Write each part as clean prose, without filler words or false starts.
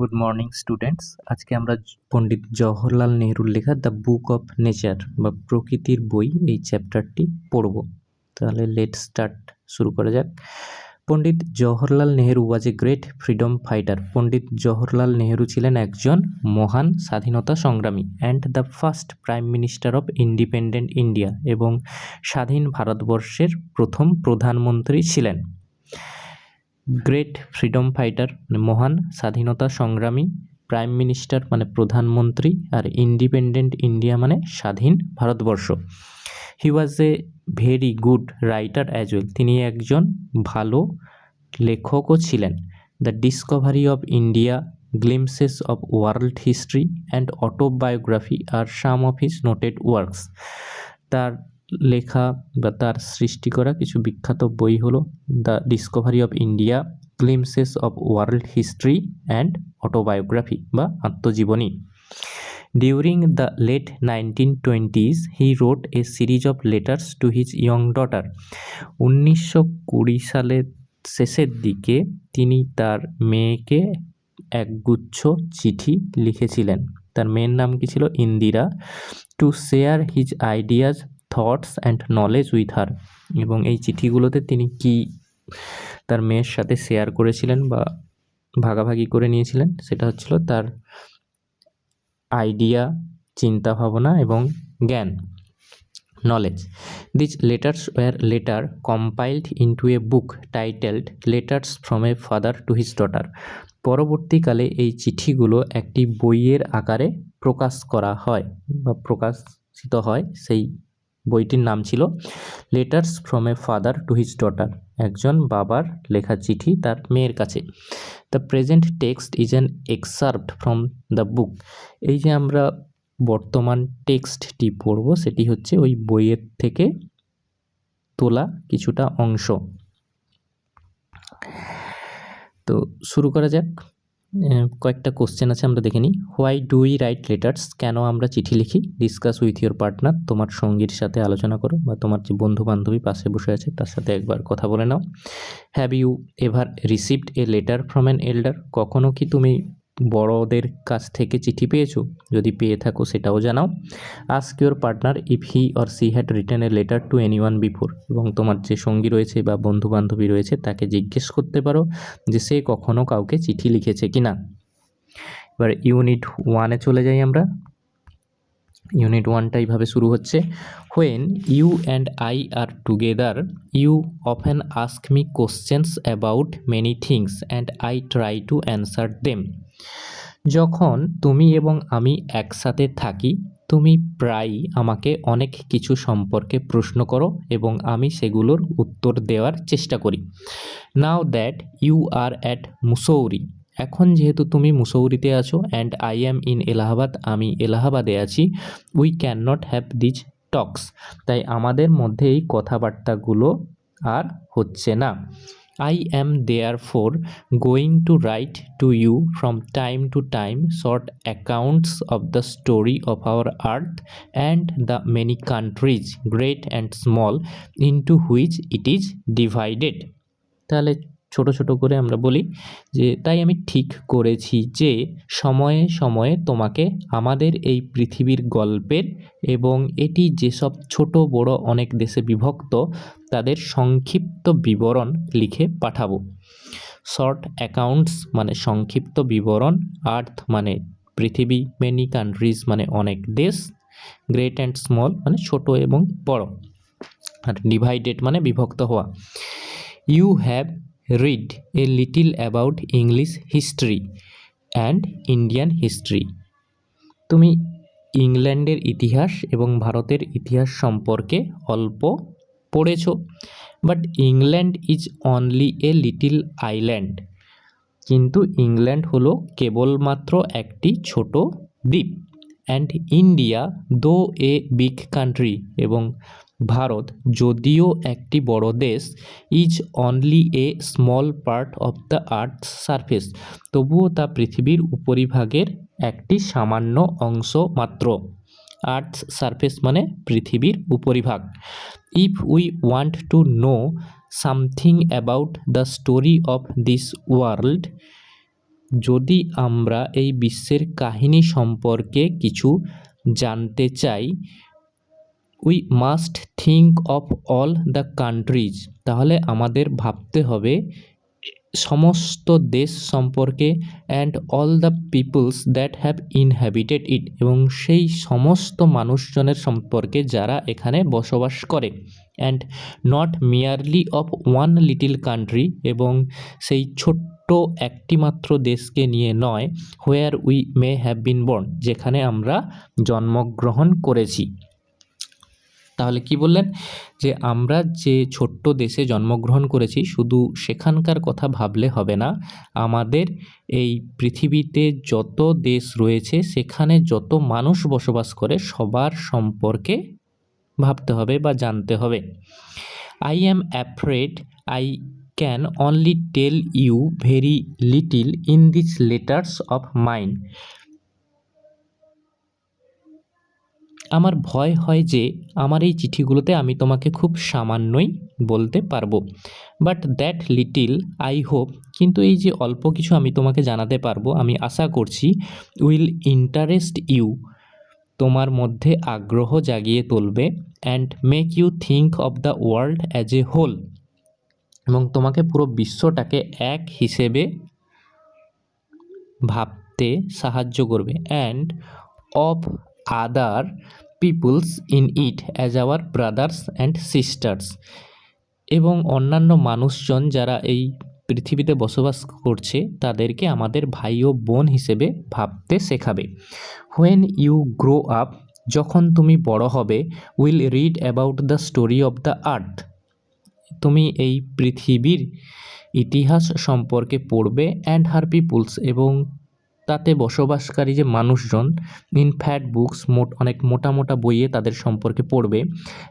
Good morning students. আজকে আমরা পণ্ডিত জওহরলাল নেহরুর লেখা দ্য বুক অফ নেচার বা প্রকৃতির বই এই চ্যাপ্টারটি পড়ব। তাহলে লেট স্টার্ট, শুরু করা যাক। পণ্ডিত জওহরলাল নেহরু ওয়াজ a great freedom fighter. Pandit Jawaharlal Nehru ছিলেন একজন মহান স্বাধীনতা সংগ্রামী and the first prime minister of independent India, এবং স্বাধীন ভারতবর্ষের প্রথম প্রধানমন্ত্রী ছিলেন। গ্রেট ফ্রিডম ফাইটার মানে মহান স্বাধীনতা সংগ্রামী, প্রাইম মিনিস্টার মানে প্রধানমন্ত্রী, আর ইন্ডিপেন্ডেন্ট ইন্ডিয়া মানে স্বাধীন ভারতবর্ষ। He was a very good writer as well. তিনি একজন ভালো লেখকও ছিলেন। The discovery of India, glimpses of world history and autobiography are some of his noted works. তার লেখা বা তার সৃষ্টি করা কিছু বিখ্যাত বই হলো the discovery of India, glimpses of world history and autobiography বা আত্মজীবনী। During the late 1920s he wrote a series of letters to his young daughter. 1920 সালের শেষের দিকে তিনি তার মেয়েকে একগুচ্ছ চিঠি লিখেছিলেন। তার মেয়ের নাম কি ছিল? Indira. To share his ideas, thoughts and knowledge with her. এবং এই চিঠিগুলোতে তিনি কি তার মেয়ের সাথে শেয়ার করেছিলেন বা ভাগাভাগি করে নিয়েছিলেন, সেটা হচ্ছিল তার আইডিয়া, চিন্তা ভাবনা এবং জ্ঞান, knowledge. This letters were later compiled into a book titled letters from a father to his daughter. পরবর্তীকালে এই চিঠিগুলো একটি বইয়ের আকারে প্রকাশ করা হয় বা প্রকাশিত হয়। সেই বইটির নাম ছিল letters from a father to his daughter, একজন বাবার লেখা চিঠি তার মেয়ের কাছে। The present text is an excerpted from the book. এই যে আমরা বর্তমান টেক্সটটি পড়ব সেটি হচ্ছে ওই বইয়ের থেকে তোলা কিছুটা অংশ। তো শুরু করা যাক। কয়েকটা কোশ্চেন আছে, আমরা দেখে নিই। Why do we write letters? কেন আমরা চিঠি লিখি? ডিসকাস উইথ ইয়োর পার্টনার, তোমার সঙ্গীর সাথে আলোচনা করো বা তোমার যে বন্ধু বান্ধবী পাশে বসে আছে তার সাথে একবার কথা বলে নাও। Have you ever received a letter from an elder? কখনো কি তুমি বড়দের কাছ থেকে চিঠি পেয়েছো? যদি পেয়ে থাকো সেটাও জানাও। Ask your partner if he or she had written a letter to anyone before. এবং তোমার যে সঙ্গী রয়েছে বা বন্ধু বান্ধবী রয়েছে তাকে জিজ্ঞেস করতে পারো যে সে কখনো কাউকে চিঠি লিখেছে কিনা। এবার ইউনিট 1-এ চলে যাই আমরা। ইউনিট 1টা এইভাবে শুরু হচ্ছে। When you and I are together you often ask me questions about many things and I try to answer them. যখন তুমি এবং আমি একসাথে থাকি তুমি প্রায়ই আমাকে অনেক কিছু সম্পর্কে প্রশ্ন করো এবং আমি সেগুলোর উত্তর দেওয়ার চেষ্টা করি। Now that you are at Mussoorie, এখন যেহেতু তুমি মুসৌরিতে আছো, and I am in Allahabad, আমি এলাহাবাদে আছি, we can not have these talks, তাই আমাদের মধ্যে এই কথাবার্তাগুলো আর হচ্ছে না। I am therefore going to write to you from time to time short accounts of the story of our earth and the many countries, great and small, into which it is divided. তাহলে ছোট ছোট করে আমরা বলি যে তাই আমি ঠিক করেছি যে সময়ে সময়ে তোমাকে আমাদের এই পৃথিবীর গল্পের এবং এটি যেসব ছোট বড় অনেক দেশে বিভক্ত তাদের সংক্ষিপ্ত বিবরণ লিখে পাঠাবো। শর্ট অ্যাকাউন্টস মানে সংক্ষিপ্ত বিবরণ, আর্থ মানে পৃথিবী, মেনি কান্ট্রিজ মানে অনেক দেশ, গ্রেট অ্যান্ড স্মল মানে ছোট এবং বড়, আর ডিভাইডেড মানে বিভক্ত হওয়া। You have read a little about English history and Indian history. তুমি ইংল্যান্ডের ইতিহাস এবং ভারতের ইতিহাস সম্পর্কে অল্প পড়েছ। But England is only a little island, কিন্তু ইংল্যান্ড হলো কেবলমাত্র একটি ছোট দ্বীপ। অ্যান্ড ইন্ডিয়া দো এ বিগ কান্ট্রি, এবং ভারত যদিও একটি বড় দেশ, is only a small part of the earth surface, তবুও তা পৃথিবীর উপরিভাগের একটি সামান্য অংশ মাত্র। আর্থ সারফেস মানে পৃথিবীর উপরিভাগ। If we want to know something about the story of this world যদি আমরা এই বিশ্বের কাহিনী সম্পর্কে কিছু জানতে চাই, we must think of all the countries, তাহলে আমাদের ভাবতে হবে সমস্ত দেশ সম্পর্কে, and all the peoples that have inhabited it, এবং সেই সমস্ত মানুষজনের সম্পর্কে যারা এখানে বসবাস করে, and not merely of one little country, এবং সেই ছোট্ট একটি মাত্র দেশকে নিয়ে নয়, where we may have been born, যেখানে আমরা জন্মগ্রহণ করেছি। তাহলে কি বললেন, যে আমরা যে ছোট্ট দেশে জন্মগ্রহণ করেছি শুধু সেখানকার কথা ভাবলে হবে না, আমাদের এই পৃথিবীতে যত দেশ রয়েছে সেখানে যত মানুষ বসবাস করে সবার সম্পর্কে ভাবতে হবে বা জানতে হবে। I am afraid I can only tell you very little in this letters of mine. আমার ভয় হয় যে আমার এই চিঠিগুলোতে আমি তোমাকে খুব সামান্যই বলতে পারবো। But that little I hope, কিন্তু এই যে অল্প কিছু আমি তোমাকে জানাতে পারবো আমি আশা করছি, উইল ইন্টারেস্ট ইউ, তোমার মধ্যে আগ্রহ জাগিয়ে তুলবে, and make you think of the world as a whole, এবং তোমাকে পুরো বিশ্বটাকে এক হিসেবে ভাবতে সাহায্য করবে, and of other peoples in it as our brothers and sisters, এবং অন্যান্য মানুষজন যারা এই পৃথিবীতে বসবাস করছে তাদেরকে আমাদের ভাই ও বোন হিসেবে ভাবতে শেখাবে। হোয়েন ইউ গ্রো আপ, যখন তুমি বড় হবে, will read about the story of the earth, তুমি এই পৃথিবীর ইতিহাস সম্পর্কে পড়বে, অ্যান্ড হার পিপুলস, এবং তাতে বসবাসকারী যে মানুষজন, ইন ফ্যাট বুকস, অনেক মোটা মোটা বইয়ে তাদের সম্পর্কে পড়বে,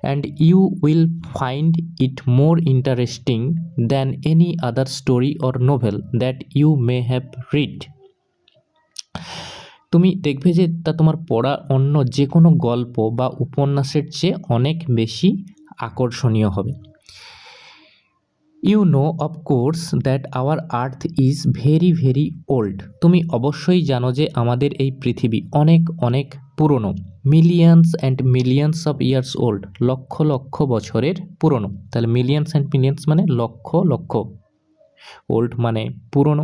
and you will find it more interesting than any other story or novel that you may have read. তুমি দেখবে যে তা তোমার পড়া অন্য যে কোনো গল্প বা উপন্যাসের চেয়ে অনেক বেশি আকর্ষণীয় হবে। You know of course that our earth is very very old, তুমি অবশ্যই জানো যে আমাদের এই পৃথিবী অনেক অনেক পুরনো। Millions and millions of years old, lakh lakh বছরের পুরনো। তাহলে মিলিয়ন্স অ্যান্ড মিলিয়ন্স মানে লক্ষ লক্ষ, ওল্ড মানে পুরনো।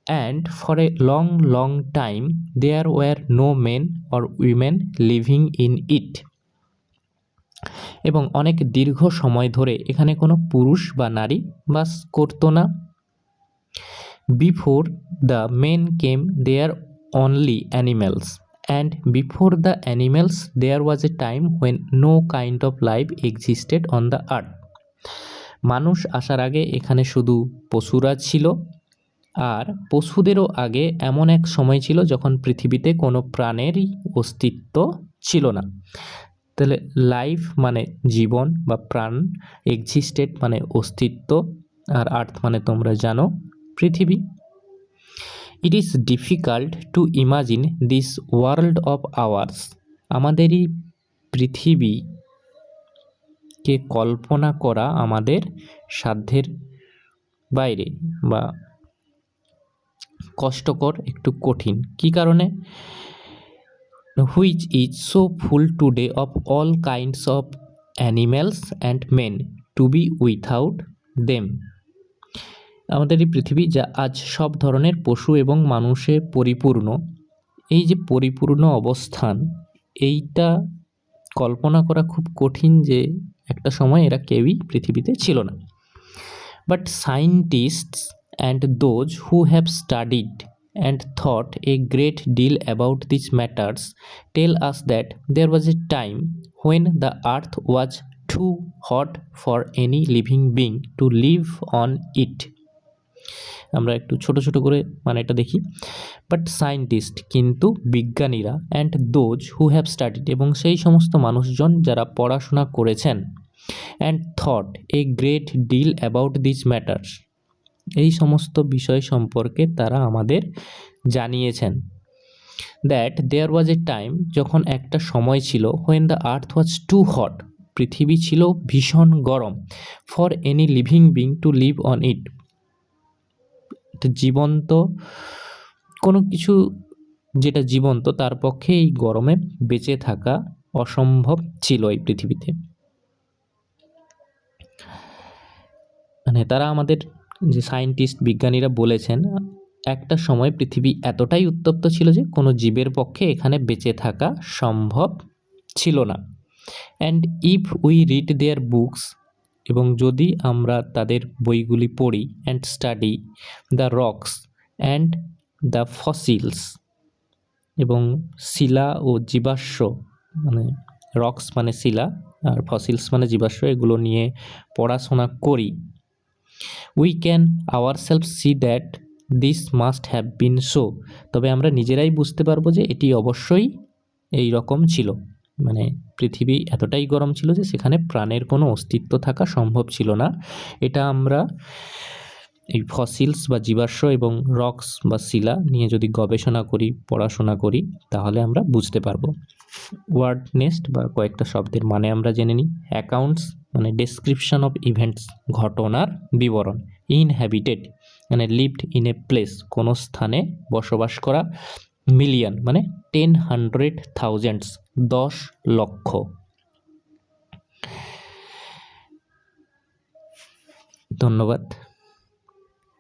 And for a long long time there were no men or women living in it, এবং অনেক দীর্ঘ সময় ধরে এখানে কোনো পুরুষ বা নারী বাস করতো না। Before the men came there only animals, and before the animals there was a time when no kind of life existed on the earth, মানুষ আসার আগে এখানে শুধু পশুরা ছিল, আর পশুদেরও আগে এমন এক সময় ছিল যখন পৃথিবীতে কোনো প্রাণেরই অস্তিত্ব ছিল না। তাহলে লাইফ মানে জীবন বা প্রাণ, এক্সিস্টেড মানে অস্তিত্ব, আর আর্থ মানে তোমরা জানো পৃথিবী। It is difficult to imagine this world of hours, আমাদেরই পৃথিবীকে কল্পনা করা আমাদের সাধ্যের বাইরে বা কষ্টকর, একটু কঠিন। কি কারণে? Which is so full today of all kinds of animals and men to be without them, আমাদের এই পৃথিবী যা আজ সব ধরনের পশু এবং মানুষে পরিপূর্ণ, এই যে পরিপূর্ণ অবস্থান, এইটা কল্পনা করা খুব কঠিন যে একটা সময় এরা কেউই পৃথিবীতে ছিল না। But scientists and those who have studied and thought a great deal about these matters tell us that there was a time when the earth was too hot for any living being to live on it. আমরা একটু ছোট ছোট করে মানে এটা দেখি। But scientist, কিন্তু বিজ্ঞানীরা, and those who have studied, এবং সেই সমস্ত মানুষজন যারা পড়াশোনা করেছেন, and thought a great deal about this matters, এই সমস্ত বিষয় সম্পর্কে তারা আমাদের জানিয়েছেন। That there was a time, যখন একটা সময় ছিল, when the earth was too hot, পৃথিবী ছিল ভীষণ গরম, for any living being to live on it, জীবন্ত কোনো কিছু যেটা জীবন্ত তার পক্ষে এই গরমে বেঁচে থাকা অসম্ভব ছিল এই পৃথিবীতে। মানে তারা আমাদের যে সায়েন্টিস্ট বিজ্ঞানীরা বলেছেন একটা সময় পৃথিবী এতটাই উত্তপ্ত ছিল যে কোনো জীবের পক্ষে এখানে বেঁচে থাকা সম্ভব ছিল না। And if we read their books, এবং যদি আমরা তাদের বইগুলি পড়ি, and study the rocks and the fossils, এবং শিলা ও জীবাশ্ম, মানে রকস মানে শিলা আর ফসিলস মানে জীবাশ্ম, এগুলো নিয়ে পড়াশোনা করি, we can ourself see that this must have been so, তবে আমরা নিজেরাই বুঝতে পারবো যে এটি অবশ্যই এই রকম ছিল। মানে পৃথিবী এতটাই গরম ছিল যে সেখানে প্রাণের কোনো অস্তিত্ব থাকা সম্ভব ছিল না। এটা আমরা এই ফসিলস বা জীবাশ্ম এবং রকস বা শিলা নিয়ে যদি গবেষণা করি, পড়াশোনা করি, তাহলে আমরা বুঝতে পারবো। ওয়ার্ড নেস্ট বা কয়েকটা শব্দের মানে আমরা জেনে নিই। অ্যাকাউন্টস মানে ডেসক্রিপশন অফ ইভেন্টস, ঘটনার বিবরণ। ইনহ্যাবিটেড মানে লিভড ইন এ প্লেস, কোনো স্থানে বসবাস করা। মিলিয়ন মানে 10,000,000, 10 লক্ষ। ধন্যবাদ।